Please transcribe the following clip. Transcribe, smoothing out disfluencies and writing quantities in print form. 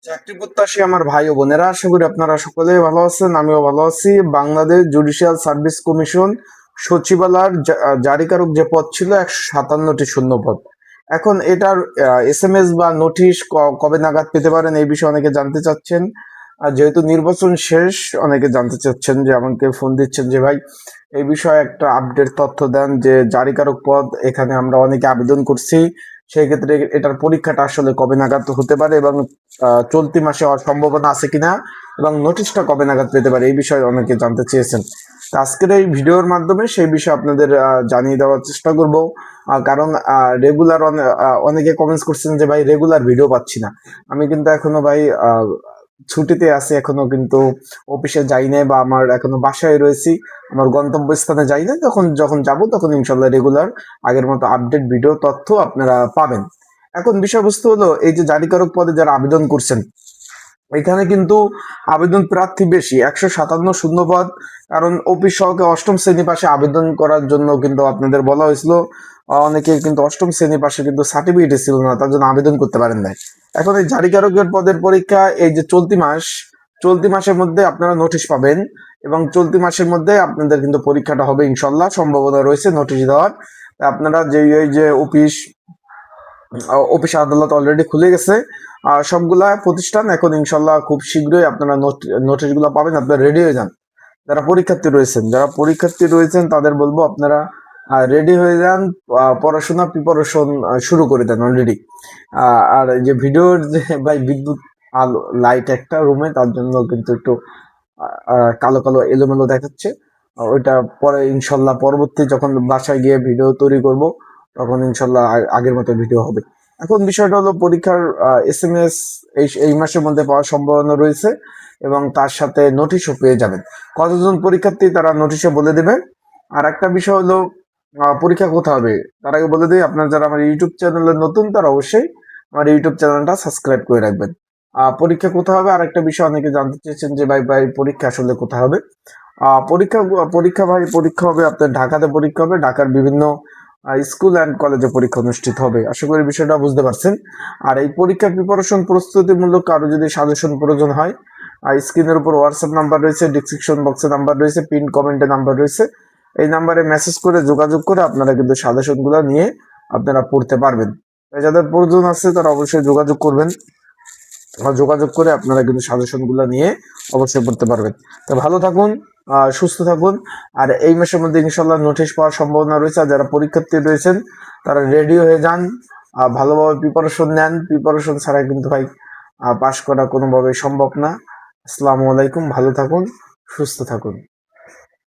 চাকরি প্রত্যাশী আমার ভাই ও বোনেরা, আশা করি আপনারা সকলেই ভালো আছেন। আমিও ভালো আছি। বাংলাদেশ জুডিশিয়াল সার্ভিস কমিশন সচিবালয়ের জারিকারক যে পদ ছিল 157টি শূন্য পদ। এখন এটার SMS বা নোটিশ কবে নাগাদ পেতে পারেন এই বিষয়ে অনেকে জানতে চাচ্ছেন। আর যেহেতু নির্বাচন শেষ, অনেকে জানতে চাচ্ছেন, যে আমাকে ফোন দিচ্ছেন যে ভাই এই বিষয়ে একটা আপডেট তথ্য দেন, যে জারিকারক পদ এখানে আমরা অনেকে আবেদন করছি, সেই ক্ষেত্রে এটার পরীক্ষাটা আসলে কবে নাগাদ হতে পারে এবং চলতি মাসে হওয়ার সম্ভাবনা আছে কিনা, এবং নোটিশটা কবে নাগাদ পেতে পারে এই বিষয়ে অনেকে জানতে চেয়েছেন। তো আজকের এই ভিডিওর মাধ্যমে সেই বিষয়ে আপনাদের জানিয়ে দেওয়ার চেষ্টা করব। কারণ রেগুলার অনেকে কমেন্টস করছেন যে ভাই রেগুলার ভিডিও পাচ্ছি না। আমি কিন্তু এখনো ভাই ছুটিতে আছি, এখনো কিন্তু অফিসে যাই নাই, বা আমার এখনো বাসায় রয়েছি, আমার গন্তব্যস্থানে যাই না। যখন যাব তখন ইনশাল্লাহ রেগুলার আগের মতো আপডেট ভিডিও তথ্য আপনারা পাবেন। এখন বিষয়বস্তু হলো, এই যে জারিকারক পদে যারা আবেদন করছেন, এখানে কিন্তু আবেদন প্রার্থী বেশি, 157 শূন্যপদ। কারণ অফিস সহকে অষ্টম শ্রেণী পাশে আবেদন করার জন্য কিন্তু আপনাদের বলা হয়েছিল। অনেকে কিন্তু অষ্টম শ্রেণী পাশে কিন্তু সার্টিফিকেট ছিল না, তার জন্য আবেদন করতে পারেন নাই। এখন এই জারিকারকের পদের পরীক্ষা এই যে চলতি মাসের মধ্যে আপনারা নোটিশ পাবেন, এবং চলতি মাসের মধ্যে আপনাদের কিন্তু পরীক্ষাটা হবে ইনশাল্লাহ, সম্ভাবনা রয়েছে নোটিশ দেওয়ার। আপনারা যে এই যে অফিস আদালত অলরেডি খুলে গেছে, আর সবগুলা প্রতিষ্ঠান এখন ইনশাল্লাহ খুব শীঘ্রই আপনারা নোটিশগুলো পাবেন। আপনারা রেডি হয়ে যান। যারা পরীক্ষার্থী রয়েছেন তাদের বলবো আপনারা রেডি হয়ে যান, পড়াশোনা প্রিপারেশন শুরু করে দেন অলরেডি। আর এই যে ভিডিওর যে ভাই বিদ্যুৎ আলো লাইট একটা রুমে, তার জন্য কিন্তু একটু কালো কালো এলোমেলো দেখাচ্ছে। ওইটা পরে ইনশাল্লাহ পরবর্তী যখন বাসায় গিয়ে ভিডিও তৈরি করব, তখন ইনশাল্লাহ আগের মতো ভিডিও হবে। এখন বিষয়টা হলো, পরীক্ষার SMS এই মাসের মধ্যে পাওয়ার সম্ভাবনা রয়েছে, এবং তার সাথে নোটিশও পেয়ে যাবেন। কতজন পরীক্ষার্থী তারা নোটিশে বলে দেবে। আর একটা বিষয় হলো, পরীক্ষা কোথায় হবে তার আগে বলে দিই, আপনার যারা আমার ইউটিউব চ্যানেলে নতুন তারা অবশ্যই আমার ইউটিউব চ্যানেলটা সাবস্ক্রাইব করে রাখবেন। পরীক্ষা কোথায় হবে আর একটা বিষয় অনেকে জানতে চেয়েছেন, যে ভাই ভাই পরীক্ষা আসলে কোথায় হবে। পরীক্ষা পরীক্ষা হবে আপনার ঢাকাতে। পরীক্ষা হবে ঢাকার বিভিন্ন স্কুল অ্যান্ড কলেজে পরীক্ষা অনুষ্ঠিত হবে। আশা করি বিষয়টা বুঝতে পারছেন। আর এই পরীক্ষা প্রিপারেশন প্রস্তুতিমূলক কারো যদি সাজেশন প্রয়োজন হয়, স্ক্রিনের উপর হোয়াটসঅ্যাপ নাম্বার রয়েছে, ডিসক্রিপশন বক্সে নাম্বার রয়েছে, পিন কমেন্টে নাম্বার রয়েছে। এই নাম্বারে মেসেজ করে যোগাযোগ করে আপনারা কিন্তু সাজেশনগুলো নিয়ে আপনারা পড়তে পারবেন। যাদের প্রয়োজন আছে তারা অবশ্যই যোগাযোগ করবেন। যোগাযোগ করে আপনারা কিন্তু সাজেশনগুলো নিয়ে অবশ্যই পড়তে পারবেন। তো ভালো থাকুন, সুস্থ থাকুন। আর এই মাসের মধ্যে ইনশাল্লাহ নোটিশ পাওয়ার সম্ভাবনা রয়েছে। আর যারা পরীক্ষার্থী রয়েছেন তারা রেডি হয়ে যান, ভালোভাবে প্রিপারেশন নেন। প্রিপারেশন ছাড়া কিন্তু ভাই পাশ করা কোনোভাবে সম্ভব না। আসসালামু আলাইকুম, ভালো থাকুন, সুস্থ থাকুন।